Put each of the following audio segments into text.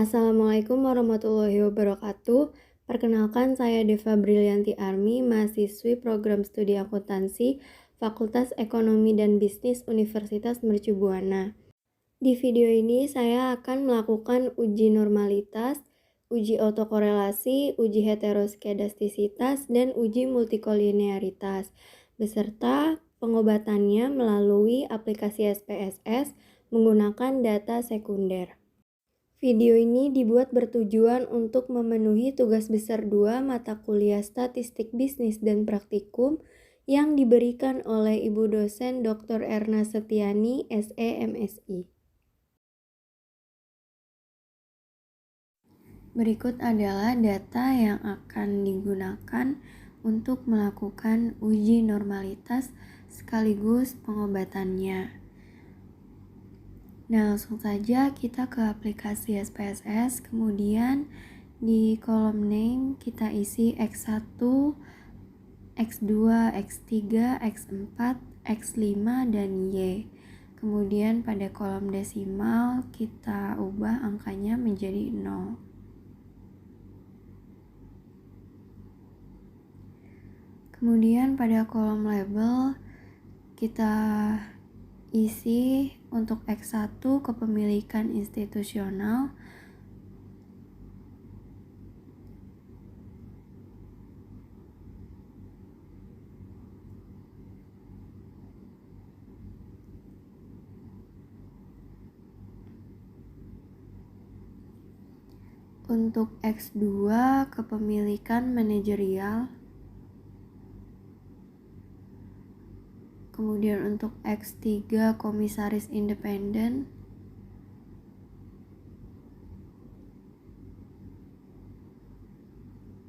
Assalamualaikum warahmatullahi wabarakatuh. Perkenalkan, saya Deva Brilianti Army, mahasiswi program studi akuntansi Fakultas Ekonomi dan Bisnis Universitas Mercu Buana. Di video ini saya akan melakukan uji normalitas, uji autokorelasi, uji heteroskedastisitas, dan uji multikolinearitas, beserta pengobatannya melalui aplikasi SPSS menggunakan data sekunder. Video ini dibuat bertujuan untuk memenuhi tugas besar 2 mata kuliah Statistik Bisnis dan Praktikum yang diberikan oleh Ibu dosen Dr. Erna Setiani, SE MSI. Berikut adalah data yang akan digunakan untuk melakukan uji normalitas sekaligus pengobatannya. Nah, langsung saja kita ke aplikasi SPSS, kemudian di kolom name kita isi X1, X2, X3, X4, X5, dan Y. Kemudian pada kolom desimal kita ubah angkanya menjadi 0. Kemudian pada kolom label kita isi untuk X1 kepemilikan institusional, untuk X2 kepemilikan manajerial, kemudian untuk X3 komisaris independen,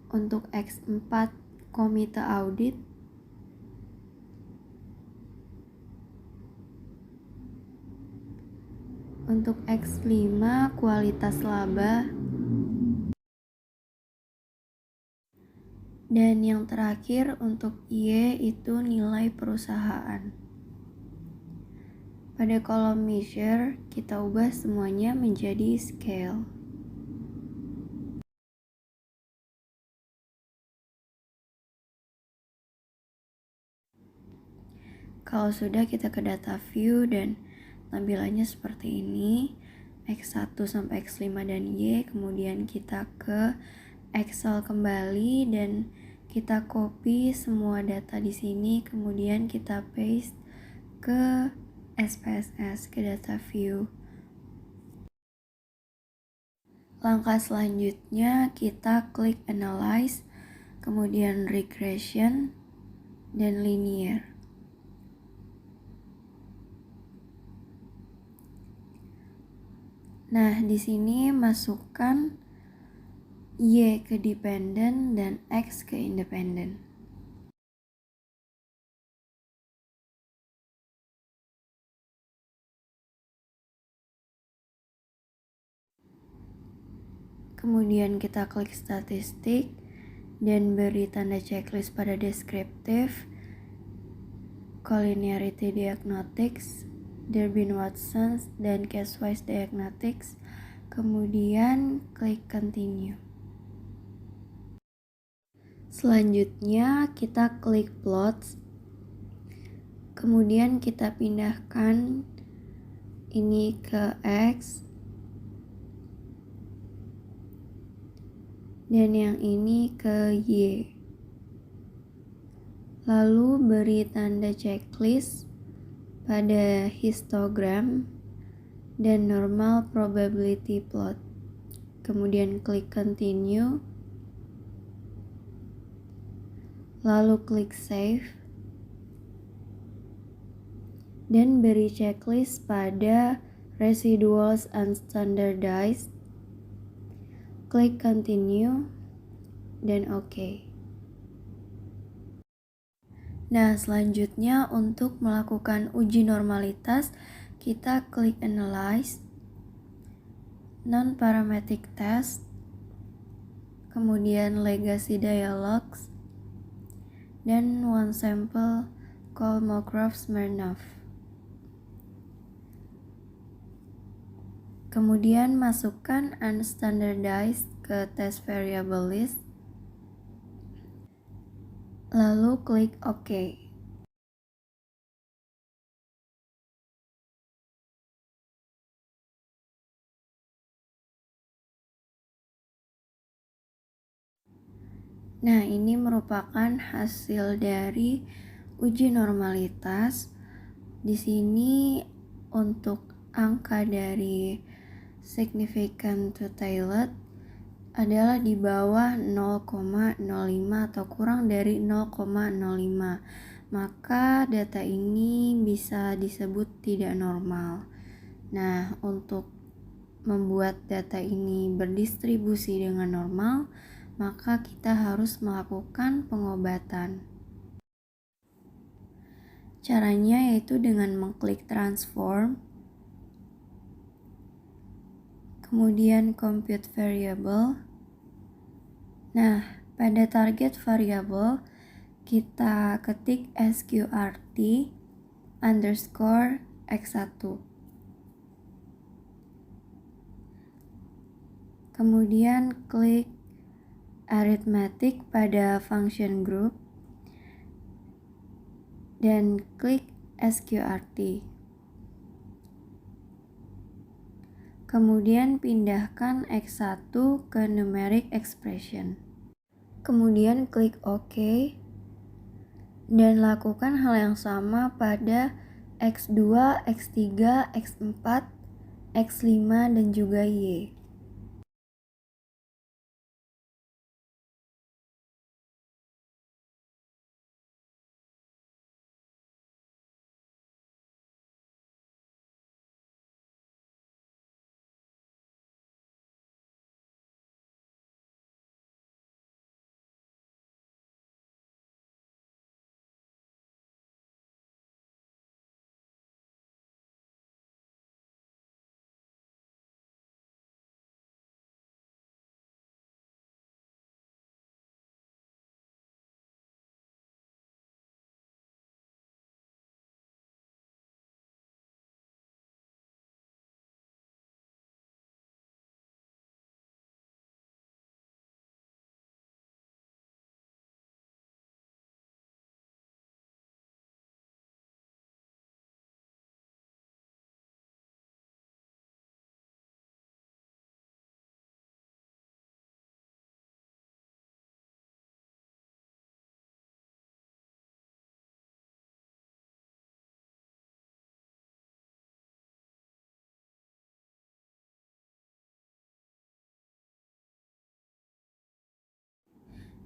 untuk X4 komite audit, untuk X5 kualitas laba, dan yang terakhir untuk Y itu nilai perusahaan. Pada kolom measure kita ubah semuanya menjadi scale. Kalau sudah, kita ke data view dan tampilannya seperti ini. X1 sampai X5 dan Y, kemudian kita ke Excel kembali dan kita copy semua data di sini, kemudian kita paste ke SPSS, ke data view. Langkah selanjutnya kita klik analyze, kemudian regression dan linear. Nah, di sini masukkan Y ke dependent dan X ke independent. Kemudian kita klik statistik dan beri tanda checklist pada deskriptif, collinearity diagnostics, Durbin-Watson, dan case-wise diagnostics. Kemudian klik continue. Selanjutnya kita klik plots. Kemudian kita pindahkan ini ke X dan yang ini ke Y. Lalu beri tanda checklist pada histogram dan normal probability plot. Kemudian klik continue. Lalu klik save. Dan beri checklist pada residuals unstandardized. Klik continue dan OK. Nah, selanjutnya untuk melakukan uji normalitas, kita klik analyze, non-parametric test, kemudian legacy dialogues, dan one sample Kolmogorov-Smirnov. Kemudian masukkan unstandardized ke test variable list. Lalu klik OK. Nah, ini merupakan hasil dari uji normalitas. Di sini untuk angka dari significant to tailored adalah di bawah 0,05 atau kurang dari 0,05. Maka data ini bisa disebut tidak normal. Nah, untuk membuat data ini berdistribusi dengan normal, maka kita harus melakukan pengobatan. Caranya yaitu dengan mengklik transform, kemudian compute variable. Nah, pada target variable kita ketik sqrt underscore x1. Kemudian klik arithmetic pada function group dan klik sqrt. Kemudian pindahkan x1 ke numeric expression. Kemudian klik OK dan lakukan hal yang sama pada x2, x3, x4, x5 dan juga y.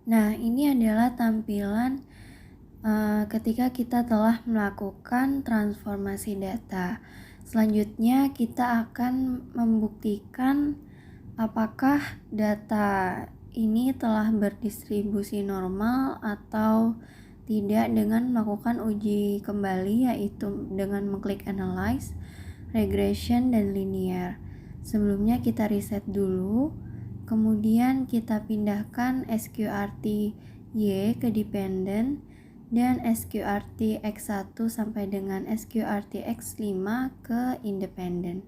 Nah, ini adalah tampilan ketika kita telah melakukan transformasi data. Selanjutnya kita akan membuktikan apakah data ini telah berdistribusi normal atau tidak dengan melakukan uji kembali, yaitu dengan mengklik analyze, regression, dan linear. Sebelumnya kita reset dulu, kemudian kita pindahkan sqrt y ke dependent dan sqrt x1 sampai dengan sqrt x5 ke independent.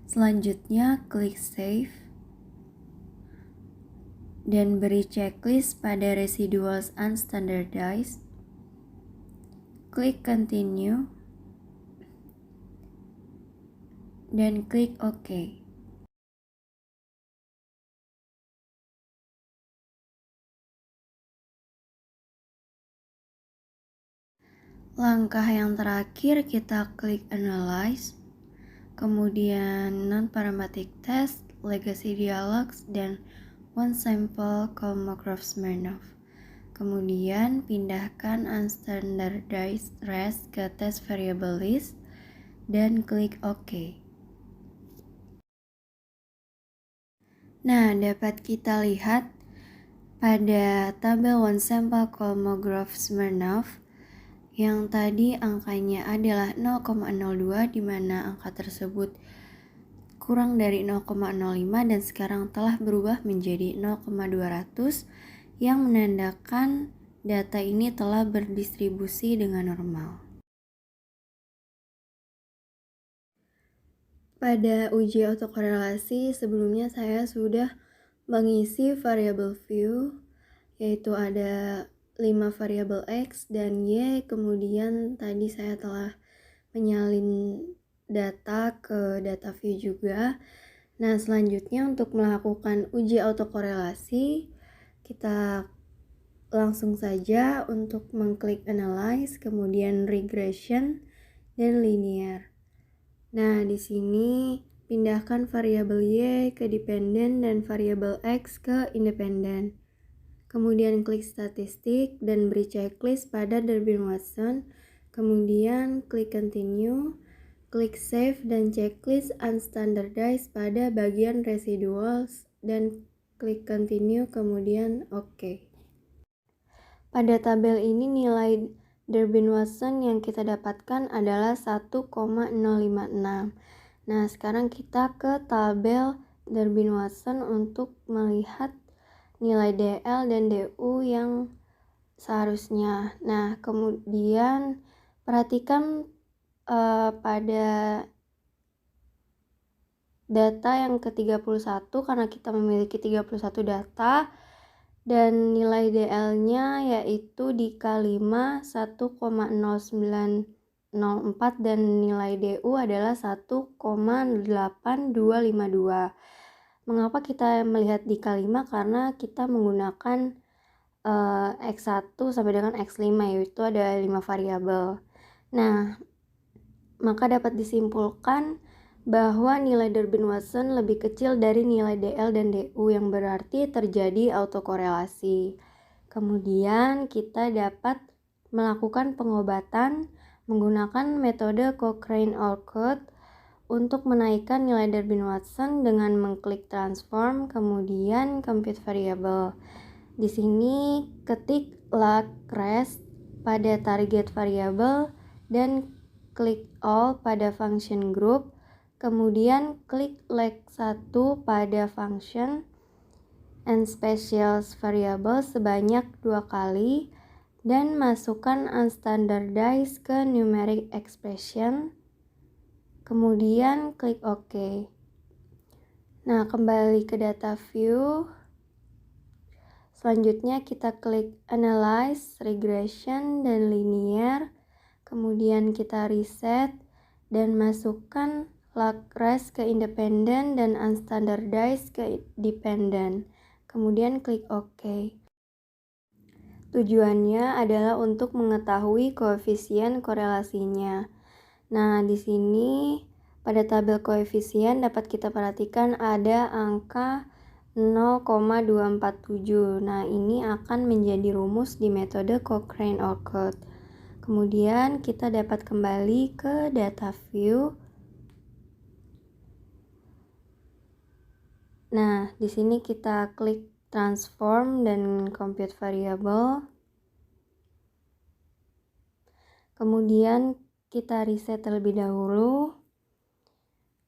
Selanjutnya klik save dan beri checklist pada residuals unstandardized. Klik continue dan klik OK. Langkah yang terakhir kita klik analyze, kemudian non-parametric test, legacy dialogs, dan one sample Kolmogorov-Smirnov. Kemudian pindahkan unstandardized rest ke test variable list dan klik OK. Nah, dapat kita lihat pada tabel one sample Kolmogorov-Smirnov yang tadi angkanya adalah 0,02, di mana angka tersebut kurang dari 0,05 dan sekarang telah berubah menjadi 0,200, yang menandakan data ini telah berdistribusi dengan normal. Pada uji autokorelasi sebelumnya saya sudah mengisi variabel view, yaitu ada 5 variabel X dan Y, kemudian tadi saya telah menyalin data ke data view juga. Nah, selanjutnya untuk melakukan uji autokorelasi, kita langsung saja untuk mengklik analyze, kemudian regression, dan linear. Nah, di sini pindahkan variabel Y ke dependent dan variabel X ke independent. Kemudian klik statistik dan beri checklist pada Durbin-Watson. Kemudian klik continue, klik save dan checklist unstandardized pada bagian residuals dan klik continue kemudian OK. Pada tabel ini nilai Durbin-Watson yang kita dapatkan adalah 1,056. Nah, sekarang kita ke tabel Durbin-Watson untuk melihat nilai DL dan DU yang seharusnya. Nah, kemudian perhatikan pada data yang ke-31 karena kita memiliki 31 data. Dan nilai DL-nya yaitu di K5 1,0904 dan nilai DU adalah 1,8252. Mengapa kita melihat di K5? Karena kita menggunakan X1 sampai dengan X5, yaitu ada 5 variabel. Nah, maka dapat disimpulkan bahwa nilai Durbin-Watson lebih kecil dari nilai DL dan DU yang berarti terjadi autokorelasi. Kemudian kita dapat melakukan pengobatan menggunakan metode Cochrane-Olcott untuk menaikkan nilai Durbin-Watson dengan mengklik transform kemudian compute variable. Di sini ketik lag rest pada target variable dan klik all pada function group. Kemudian klik lag 1 pada function and specials variable sebanyak 2 kali dan masukkan unstandardized ke numeric expression. Kemudian klik OK. Nah, kembali ke data view. Selanjutnya kita klik analyze, regression, dan linear. Kemudian kita reset dan masukkan lag rest ke independent dan unstandardized ke dependent. Kemudian klik OK. Tujuannya adalah untuk mengetahui koefisien korelasinya. Nah, di sini pada tabel koefisien dapat kita perhatikan ada angka 0,247. Nah, ini akan menjadi rumus di metode Cochrane-Olcott. Kemudian kita dapat kembali ke data view. Nah, di sini kita klik transform dan compute variable. Kemudian kita reset terlebih dahulu.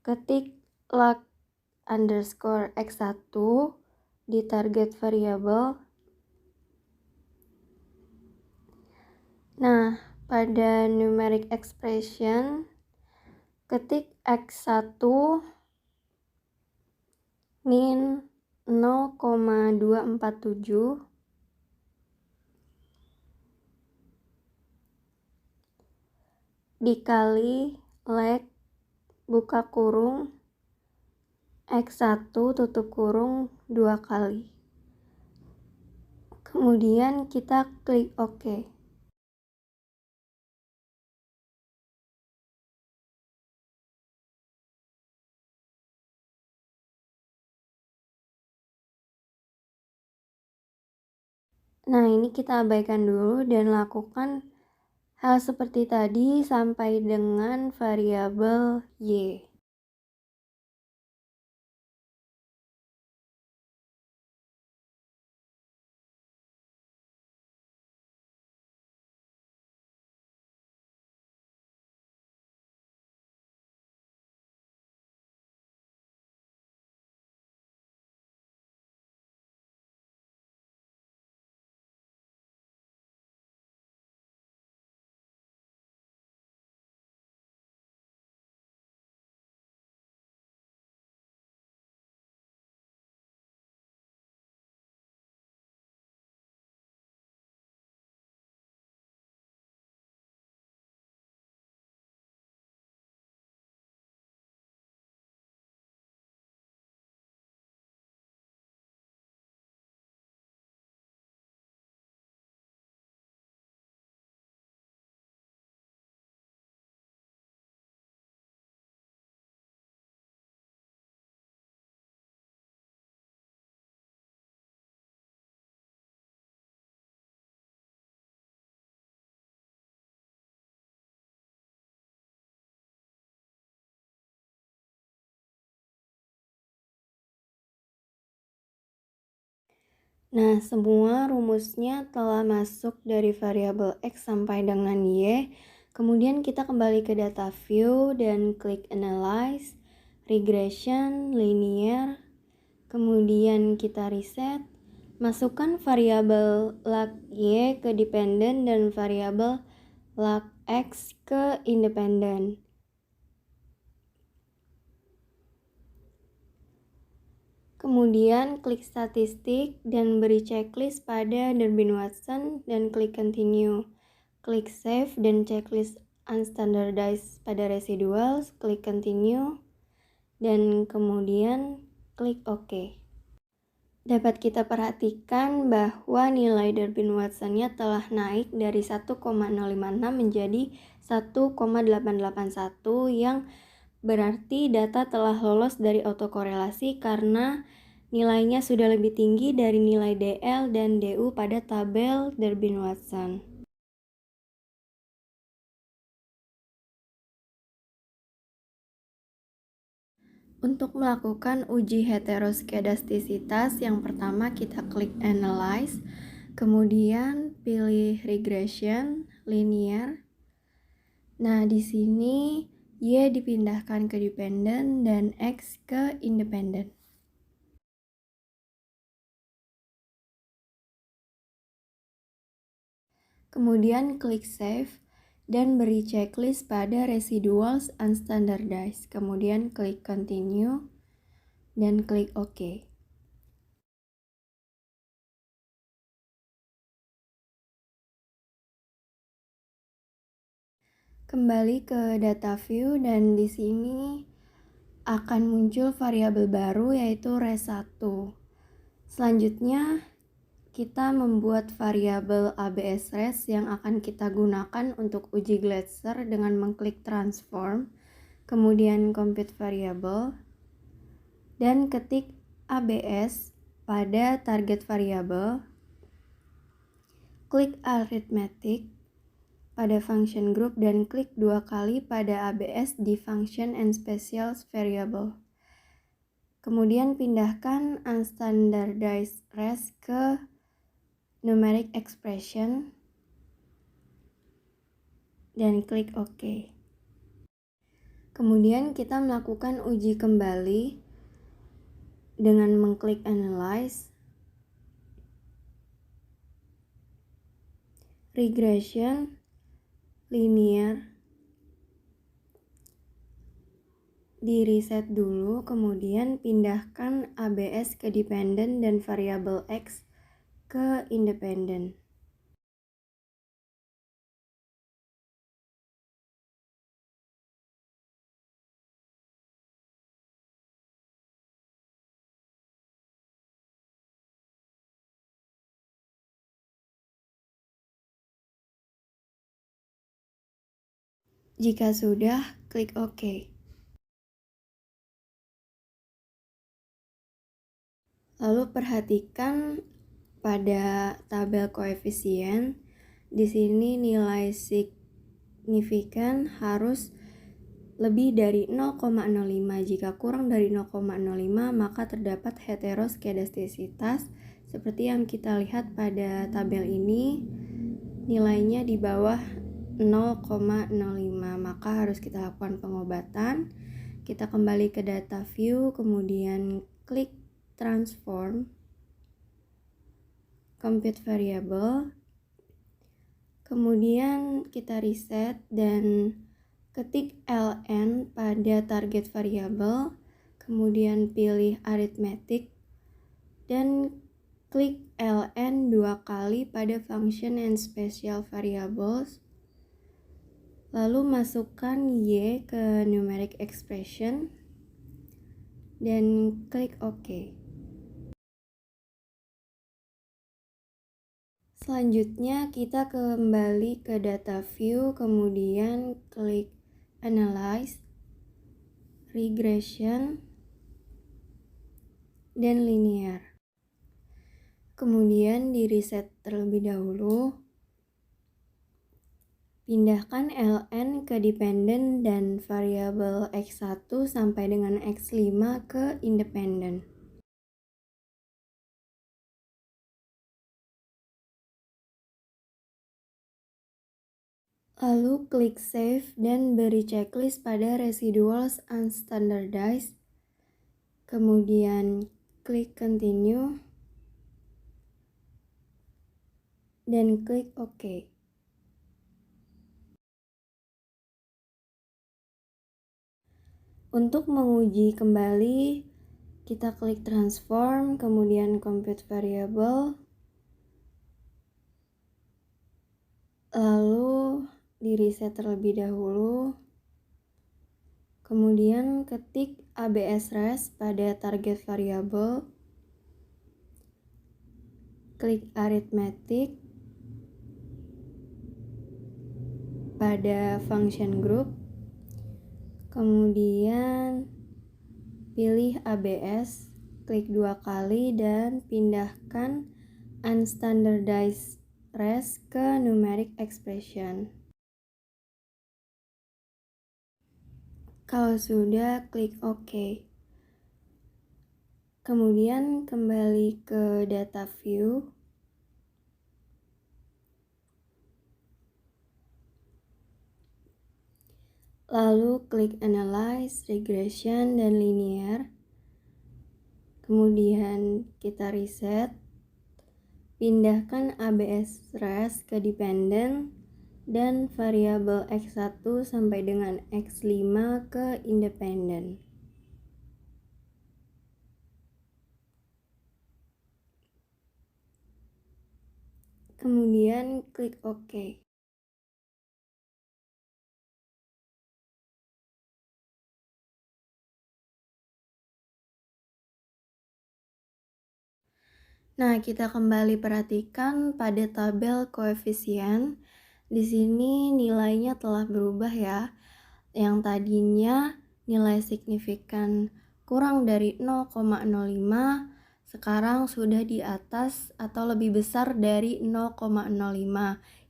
Ketik lag underscore x1 di target variable. Nah, pada numeric expression ketik x1 min 0,247 dikali lag buka kurung X1 tutup kurung 2 kali. Kemudian kita klik OK. Nah, ini kita abaikan dulu dan lakukan hal seperti tadi sampai dengan variabel Y. Nah, semua rumusnya telah masuk dari variabel X sampai dengan Y. Kemudian kita kembali ke data view dan klik analyze, regression, linear. Kemudian kita reset, masukkan variabel lag Y ke dependent dan variabel lag X ke independent. Kemudian klik statistik dan beri checklist pada Durbin-Watson dan klik continue. Klik save dan checklist unstandardized pada residuals, klik continue dan kemudian klik OK. Dapat kita perhatikan bahwa nilai Durbin-Watson-nya telah naik dari 1,056 menjadi 1,881 yang berarti data telah lolos dari autokorelasi karena nilainya sudah lebih tinggi dari nilai DL dan DU pada tabel Durbin-Watson. Untuk melakukan uji heteroskedastisitas, yang pertama kita klik Analyze, kemudian pilih Regression, Linear. Nah, di sini Y dipindahkan ke dependent dan X ke independent. Kemudian klik Save dan beri checklist pada Residuals Unstandardized. Kemudian klik Continue dan klik OK. Kembali ke data view dan di sini akan muncul variabel baru yaitu res1. Selanjutnya kita membuat variabel ABS res yang akan kita gunakan untuk uji Glatzer dengan mengklik transform, kemudian compute variable dan ketik ABS pada target variable, klik arithmetic pada function group dan klik 2 kali pada ABS di function and special variable. Kemudian pindahkan unstandardized res ke numeric expression dan klik OK. Kemudian kita melakukan uji kembali dengan mengklik analyze, regression, linear, di reset dulu, kemudian pindahkan ABS ke dependent dan variabel X ke independent. Jika sudah, klik OK. Lalu perhatikan pada tabel koefisien, di sini nilai signifikan harus lebih dari 0,05. Jika kurang dari 0,05 maka terdapat heteroskedastisitas. Seperti yang kita lihat pada tabel ini, nilainya di bawah 0,05, maka harus kita lakukan pengobatan. Kita kembali ke data view, kemudian klik transform, compute variable, kemudian kita reset dan ketik ln pada target variable, kemudian pilih arithmetic dan klik ln 2 kali pada function and special variables, lalu masukkan y ke numeric expression dan klik OK. Selanjutnya kita kembali ke data view, kemudian klik analyze, regression, dan linear. Kemudian di reset terlebih dahulu, pindahkan ln ke dependent dan variabel x1 sampai dengan x5 ke independent. Lalu klik save dan beri checklist pada residuals unstandardized. Kemudian klik continue dan klik OK. Untuk menguji kembali, kita klik transform, kemudian compute variable, lalu di reset terlebih dahulu, kemudian ketik ABS res pada target variable, klik arithmetic pada function group, kemudian pilih ABS, klik 2 kali dan pindahkan unstandardized res ke numeric expression. Kalau sudah, klik OK. Kemudian kembali ke data view. Lalu klik Analyze, Regression, dan Linear. Kemudian kita reset. Pindahkan ABS res ke dependent dan variabel X1 sampai dengan X5 ke independent. Kemudian klik OK. Nah, kita kembali perhatikan pada tabel koefisien. Di sini nilainya telah berubah ya. Yang tadinya nilai signifikan kurang dari 0,05, sekarang sudah di atas atau lebih besar dari 0,05,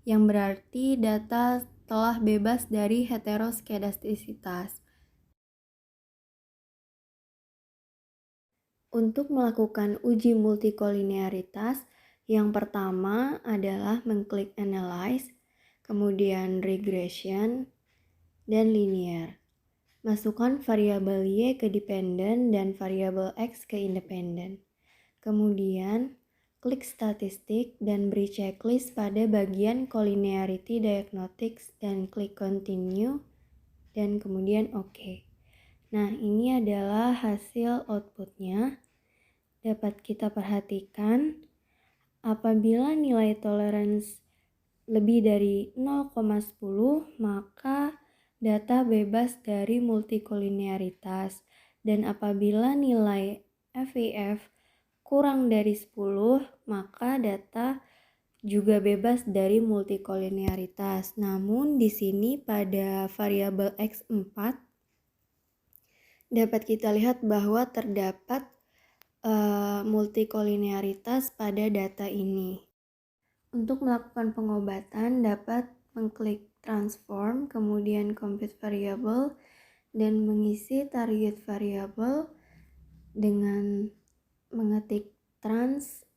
yang berarti data telah bebas dari heteroskedastisitas. Untuk melakukan uji multikolinearitas, yang pertama adalah mengklik Analyze, kemudian Regression, dan Linear. Masukkan variabel Y ke dependent dan variabel X ke independent. Kemudian, klik Statistik dan beri checklist pada bagian Collinearity Diagnostics dan klik Continue, dan kemudian OK. Nah, ini adalah hasil outputnya. Dapat kita perhatikan, apabila nilai tolerance lebih dari 0,10, maka data bebas dari multikolinearitas. Dan apabila nilai FIF kurang dari 10, maka data juga bebas dari multikolinearitas. Namun di sini pada variabel X4 dapat kita lihat bahwa terdapat multikolinearitas pada data ini. Untuk melakukan pengobatan dapat mengklik transform, kemudian compute variable, dan mengisi target variable dengan mengetik trans_x1.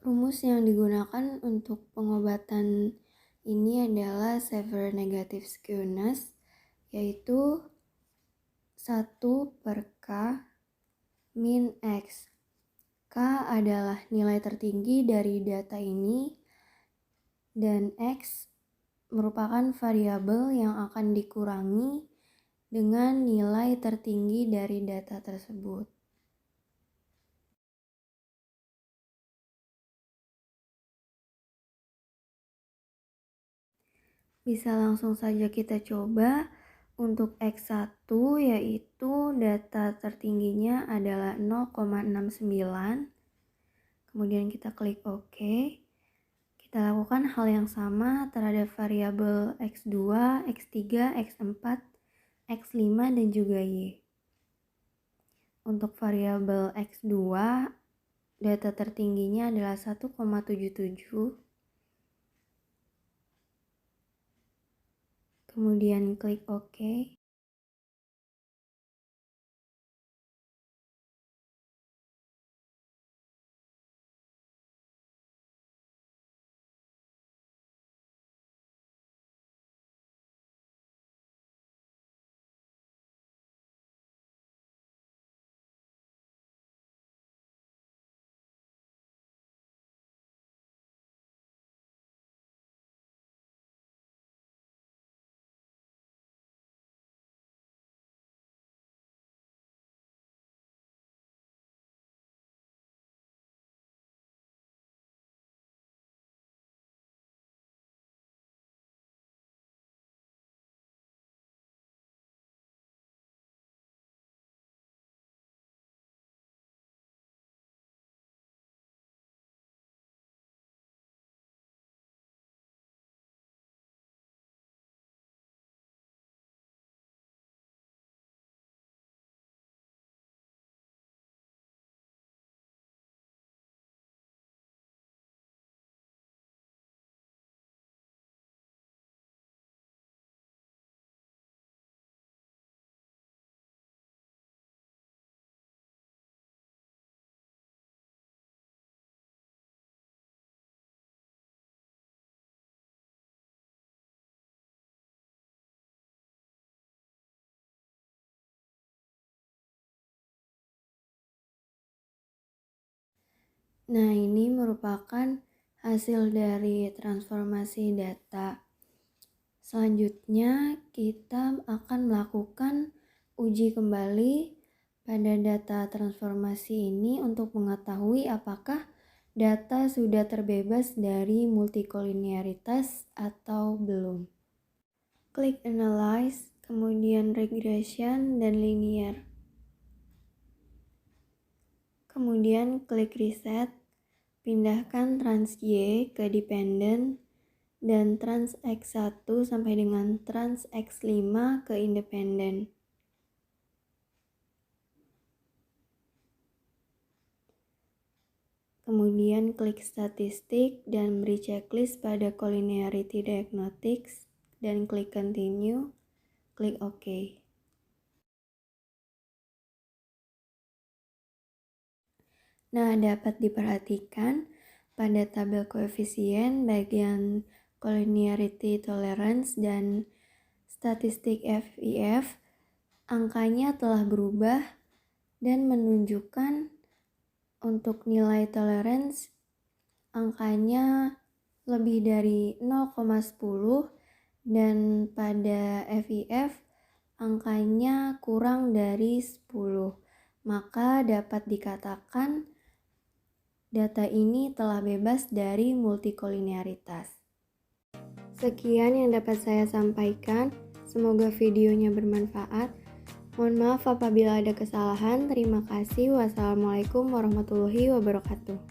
Rumus yang digunakan untuk pengobatan ini adalah severe negative skewness, yaitu 1/K min X. K adalah nilai tertinggi dari data ini, dan X merupakan variabel yang akan dikurangi dengan nilai tertinggi dari data tersebut. Bisa langsung saja kita coba. Untuk X1 yaitu data tertingginya adalah 0,69. Kemudian kita klik OK. Kita lakukan hal yang sama terhadap variabel X2, X3, X4, X5, dan juga Y. Untuk variabel X2, data tertingginya adalah 1,77. kemudian klik OK. Nah, ini merupakan hasil dari transformasi data. Selanjutnya, kita akan melakukan uji kembali pada data transformasi ini untuk mengetahui apakah data sudah terbebas dari multikolinearitas atau belum. Klik Analyze, kemudian Regression dan Linear. Kemudian klik Reset, pindahkan trans Y ke dependent dan trans X1 sampai dengan trans X5 ke independent. Kemudian klik statistik dan beri checklist pada Collinearity Diagnostics dan klik Continue, klik OK. Nah, dapat diperhatikan pada tabel koefisien bagian Collinearity Tolerance dan statistik FIF, angkanya telah berubah dan menunjukkan untuk nilai tolerance angkanya lebih dari 0,10 dan pada FIF angkanya kurang dari 10. Maka dapat dikatakan data ini telah bebas dari multikolinearitas. Sekian yang dapat saya sampaikan. Semoga videonya bermanfaat. Mohon maaf apabila ada kesalahan. Terima kasih. Wassalamualaikum warahmatullahi wabarakatuh.